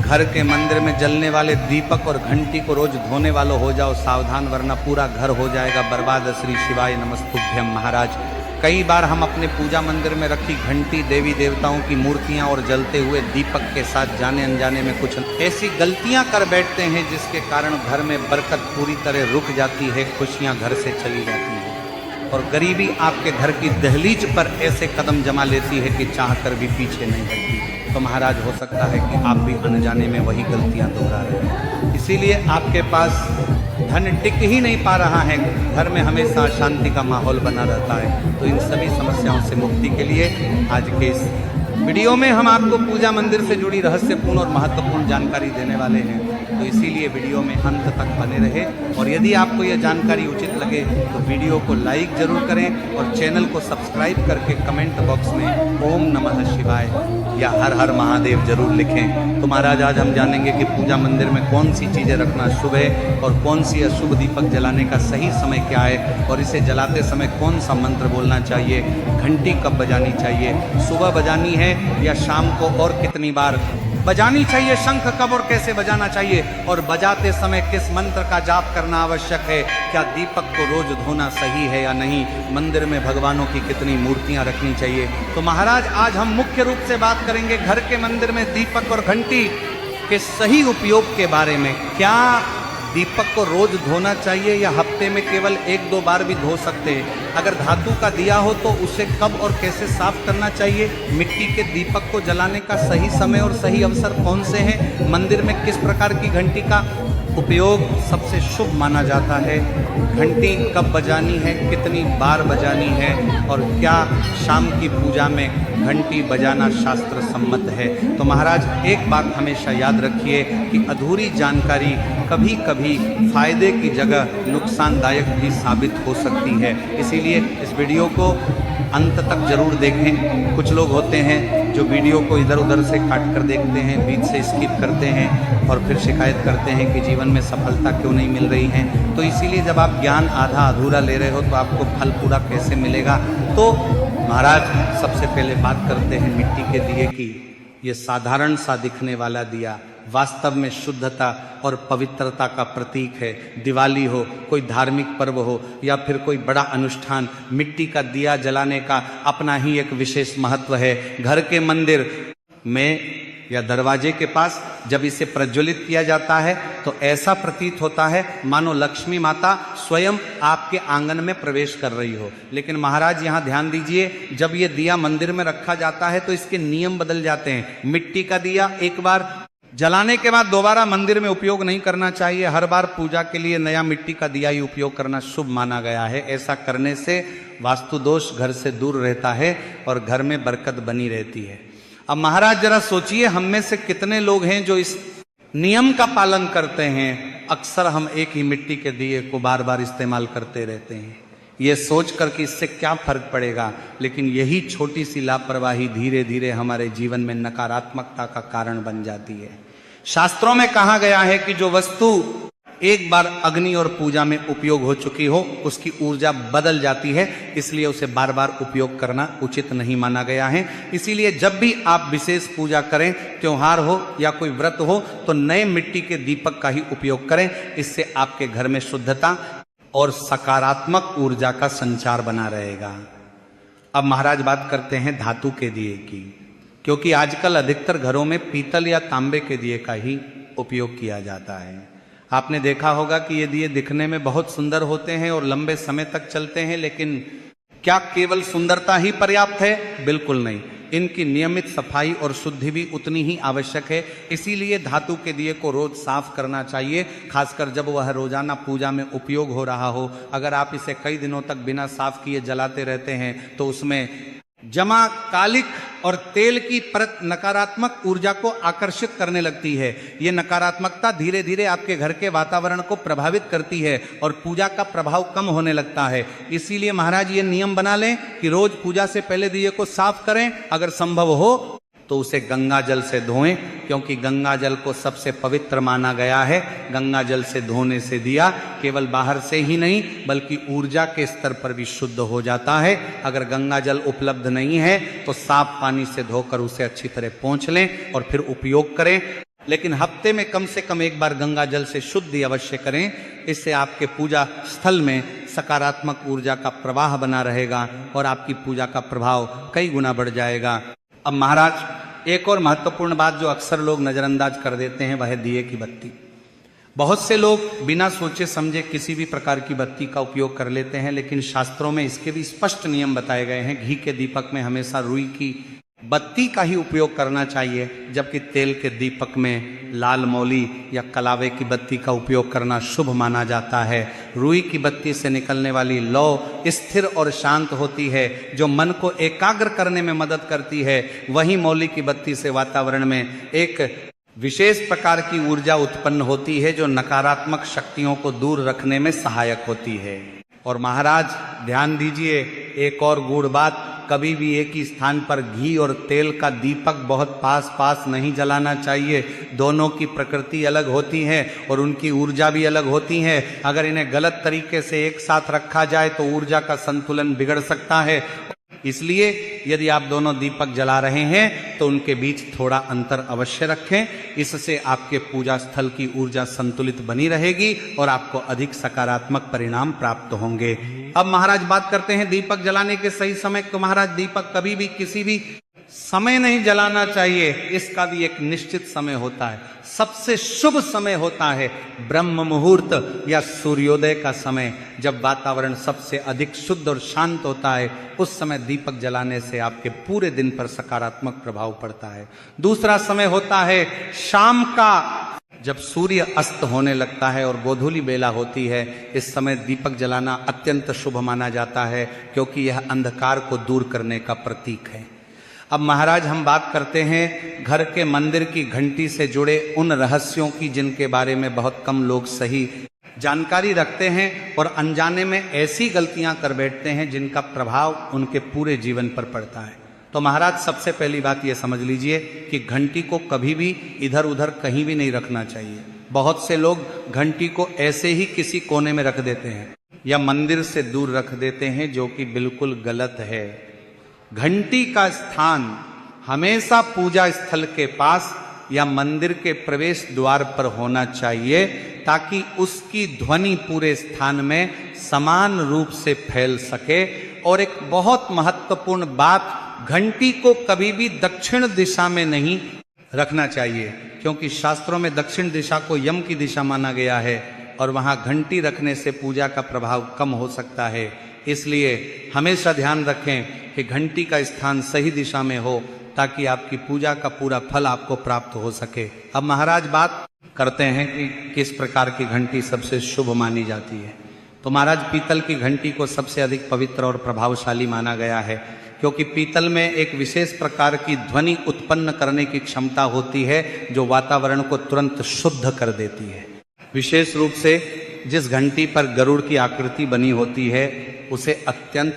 घर के मंदिर में जलने वाले दीपक और घंटी को रोज धोने वालों हो जाओ सावधान, वरना पूरा घर हो जाएगा बर्बाद। श्री शिवाय नमस्तुभ्यम। महाराज, कई बार हम अपने पूजा मंदिर में रखी घंटी, देवी देवताओं की मूर्तियां और जलते हुए दीपक के साथ जाने अनजाने में कुछ ऐसी गलतियां कर बैठते हैं जिसके कारण घर में बरकत पूरी तरह रुक जाती है, खुशियां घर से चली जाती हैं और गरीबी आपके घर की दहलीज पर ऐसे कदम जमा लेती है कि चाहकर भी पीछे नहीं हटती। तो महाराज, हो सकता है कि आप भी अनजाने में वही गलतियां दोहरा रहे हैं, इसीलिए आपके पास धन टिक ही नहीं पा रहा है, घर में हमेशा अशांति का माहौल बना रहता है। तो इन सभी समस्याओं से मुक्ति के लिए आज के इस वीडियो में हम आपको पूजा मंदिर से जुड़ी रहस्यपूर्ण और महत्वपूर्ण जानकारी देने वाले हैं। तो इसीलिए वीडियो में अंत तक बने रहे और यदि आपको यह जानकारी उचित लगे तो वीडियो को लाइक जरूर करें और चैनल को सब्सक्राइब करके कमेंट बॉक्स में ओम नमः शिवाय या हर हर महादेव जरूर लिखें। तो महाराज, आज हम जानेंगे कि पूजा मंदिर में कौन सी चीज़ें रखना शुभ है और कौन सी अशुभ दीपक जलाने का सही समय क्या है और इसे जलाते समय कौन सा मंत्र बोलना चाहिए, घंटी कब बजानी चाहिए, सुबह बजानी है या शाम को और कितनी बार बजानी चाहिए, शंख कब और कैसे बजाना चाहिए और बजाते समय किस मंत्र का जाप करना आवश्यक है, क्या दीपक को रोज धोना सही है या नहीं, मंदिर में भगवानों की कितनी मूर्तियां रखनी चाहिए। तो महाराज, आज हम मुख्य रूप से बात करेंगे घर के मंदिर में दीपक और घंटी के सही उपयोग के बारे में। क्या दीपक को रोज धोना चाहिए या हफ्ते में केवल 1-2 बार भी धो सकते हैं? अगर धातु का दिया हो तो उसे कब और कैसे साफ करना चाहिए? मिट्टी के दीपक को जलाने का सही समय और सही अवसर कौन से हैं? मंदिर में किस प्रकार की घंटी का उपयोग सबसे शुभ माना जाता है? घंटी कब बजानी है, कितनी बार बजानी है और क्या शाम की पूजा में घंटी बजाना शास्त्र सम्मत है? तो महाराज, एक बात हमेशा याद रखिए कि अधूरी जानकारी कभी कभी फायदे की जगह नुकसानदायक भी साबित हो सकती है, इसीलिए इस वीडियो को अंत तक जरूर देखें। कुछ लोग होते हैं जो वीडियो को इधर उधर से काट कर देखते हैं, बीच से स्किप करते हैं और फिर शिकायत करते हैं कि जीवन में सफलता क्यों नहीं मिल रही है। तो इसीलिए जब आप ज्ञान आधा अधूरा ले रहे हो तो आपको फल पूरा कैसे मिलेगा? तो महाराज, सबसे पहले बात करते हैं मिट्टी के दिए की। ये साधारण सा दिखने वाला दिया वास्तव में शुद्धता और पवित्रता का प्रतीक है। दिवाली हो, कोई धार्मिक पर्व हो या फिर कोई बड़ा अनुष्ठान, मिट्टी का दिया जलाने का अपना ही एक विशेष महत्व है। घर के मंदिर में या दरवाजे के पास जब इसे प्रज्वलित किया जाता है तो ऐसा प्रतीत होता है मानो लक्ष्मी माता स्वयं आपके आंगन में प्रवेश कर रही हो। लेकिन महाराज, यहाँ ध्यान दीजिए, जब ये दिया मंदिर में रखा जाता है तो इसके नियम बदल जाते हैं। मिट्टी का दिया एक बार जलाने के बाद दोबारा मंदिर में उपयोग नहीं करना चाहिए। हर बार पूजा के लिए नया मिट्टी का दिया ही उपयोग करना शुभ माना गया है। ऐसा करने से वास्तु दोष घर से दूर रहता है और घर में बरकत बनी रहती है। अब महाराज, जरा सोचिए, हम में से कितने लोग हैं जो इस नियम का पालन करते हैं? अक्सर हम एक ही मिट्टी के दिए को बार बार इस्तेमाल करते रहते हैं, ये सोच कर कि इससे क्या फर्क पड़ेगा। लेकिन यही छोटी सी लापरवाही धीरे धीरे हमारे जीवन में नकारात्मकता का कारण बन जाती है। शास्त्रों में कहा गया है कि जो वस्तु एक बार अग्नि और पूजा में उपयोग हो चुकी हो उसकी ऊर्जा बदल जाती है, इसलिए उसे बार बार उपयोग करना उचित नहीं माना गया है। इसीलिए जब भी आप विशेष पूजा करें, त्योहार हो या कोई व्रत हो, तो नए मिट्टी के दीपक का ही उपयोग करें। इससे आपके घर में शुद्धता और सकारात्मक ऊर्जा का संचार बना रहेगा। अब महाराज, बात करते हैं धातु के दिए की, क्योंकि आजकल अधिकतर घरों में पीतल या तांबे के दिए का ही उपयोग किया जाता है। आपने देखा होगा कि ये दिए दिखने में बहुत सुंदर होते हैं और लंबे समय तक चलते हैं, लेकिन क्या केवल सुंदरता ही पर्याप्त है? बिल्कुल नहीं। इनकी नियमित सफाई और शुद्धि भी उतनी ही आवश्यक है। इसीलिए धातु के दिए को रोज साफ करना चाहिए, खासकर जब वह रोजाना पूजा में उपयोग हो रहा हो। अगर आप इसे कई दिनों तक बिना साफ किए जलाते रहते हैं तो उसमें जमा कालिक और तेल की परत नकारात्मक ऊर्जा को आकर्षित करने लगती है। ये नकारात्मकता धीरे धीरे आपके घर के वातावरण को प्रभावित करती है और पूजा का प्रभाव कम होने लगता है। इसीलिए महाराज, ये नियम बना लें कि रोज पूजा से पहले दिए को साफ करें। अगर संभव हो तो उसे गंगा जल से धोएं, क्योंकि गंगा जल को सबसे पवित्र माना गया है। गंगा जल से धोने से दिया केवल बाहर से ही नहीं बल्कि ऊर्जा के स्तर पर भी शुद्ध हो जाता है। अगर गंगा जल उपलब्ध नहीं है तो साफ पानी से धोकर उसे अच्छी तरह पोंछ लें और फिर उपयोग करें। लेकिन हफ्ते में कम से कम एक बार गंगा जल से शुद्धि अवश्य करें। इससे आपके पूजा स्थल में सकारात्मक ऊर्जा का प्रवाह बना रहेगा और आपकी पूजा का प्रभाव कई गुना बढ़ जाएगा। अब महाराज एक और महत्वपूर्ण बात जो अक्सर लोग नजरअंदाज कर देते हैं वह है दिए की बत्ती। बहुत से लोग बिना सोचे समझे किसी भी प्रकार की बत्ती का उपयोग कर लेते हैं, लेकिन शास्त्रों में इसके भी स्पष्ट नियम बताए गए हैं। घी के दीपक में हमेशा रुई की बत्ती का ही उपयोग करना चाहिए, जबकि तेल के दीपक में लाल मौली या कलावे की बत्ती का उपयोग करना शुभ माना जाता है। रुई की बत्ती से निकलने वाली लौ स्थिर और शांत होती है, जो मन को एकाग्र करने में मदद करती है। वहीं मौली की बत्ती से वातावरण में एक विशेष प्रकार की ऊर्जा उत्पन्न होती है, जो नकारात्मक शक्तियों को दूर रखने में सहायक होती है। और महाराज ध्यान दीजिए, एक और गूढ़ बात, कभी भी एक ही स्थान पर घी और तेल का दीपक बहुत पास पास नहीं जलाना चाहिए। दोनों की प्रकृति अलग होती है और उनकी ऊर्जा भी अलग होती है। अगर इन्हें गलत तरीके से एक साथ रखा जाए तो ऊर्जा का संतुलन बिगड़ सकता है। इसलिए यदि आप दोनों दीपक जला रहे हैं तो उनके बीच थोड़ा अंतर अवश्य रखें। इससे आपके पूजा स्थल की ऊर्जा संतुलित बनी रहेगी और आपको अधिक सकारात्मक परिणाम प्राप्त होंगे। अब महाराज बात करते हैं दीपक जलाने के सही समय। तो महाराज दीपक कभी भी किसी भी समय नहीं जलाना चाहिए, इसका भी एक निश्चित समय होता है। सबसे शुभ समय होता है ब्रह्म मुहूर्त या सूर्योदय का समय, जब वातावरण सबसे अधिक शुद्ध और शांत होता है। उस समय दीपक जलाने से आपके पूरे दिन पर सकारात्मक प्रभाव पड़ता है। दूसरा समय होता है शाम का, जब सूर्य अस्त होने लगता है और गोधूली बेला होती है। इस समय दीपक जलाना अत्यंत शुभ माना जाता है, क्योंकि यह अंधकार को दूर करने का प्रतीक है। अब महाराज हम बात करते हैं घर के मंदिर की घंटी से जुड़े उन रहस्यों की, जिनके बारे में बहुत कम लोग सही जानकारी रखते हैं और अनजाने में ऐसी गलतियां कर बैठते हैं जिनका प्रभाव उनके पूरे जीवन पर पड़ता है। तो महाराज सबसे पहली बात ये समझ लीजिए कि घंटी को कभी भी इधर उधर कहीं भी नहीं रखना चाहिए। बहुत से लोग घंटी को ऐसे ही किसी कोने में रख देते हैं या मंदिर से दूर रख देते हैं, जो कि बिल्कुल गलत है। घंटी का स्थान हमेशा पूजा स्थल के पास या मंदिर के प्रवेश द्वार पर होना चाहिए, ताकि उसकी ध्वनि पूरे स्थान में समान रूप से फैल सके। और एक बहुत महत्वपूर्ण बात, घंटी को कभी भी दक्षिण दिशा में नहीं रखना चाहिए, क्योंकि शास्त्रों में दक्षिण दिशा को यम की दिशा माना गया है और वहां घंटी रखने से पूजा का प्रभाव कम हो सकता है। इसलिए हमेशा ध्यान रखें कि घंटी का स्थान सही दिशा में हो, ताकि आपकी पूजा का पूरा फल आपको प्राप्त हो सके। अब महाराज बात करते हैं कि किस प्रकार की घंटी सबसे शुभ मानी जाती है। तो महाराज पीतल की घंटी को सबसे अधिक पवित्र और प्रभावशाली माना गया है, क्योंकि पीतल में एक विशेष प्रकार की ध्वनि उत्पन्न करने की क्षमता होती है, जो वातावरण को तुरंत शुद्ध कर देती है। विशेष रूप से जिस घंटी पर गरुड़ की आकृति बनी होती है उसे अत्यंत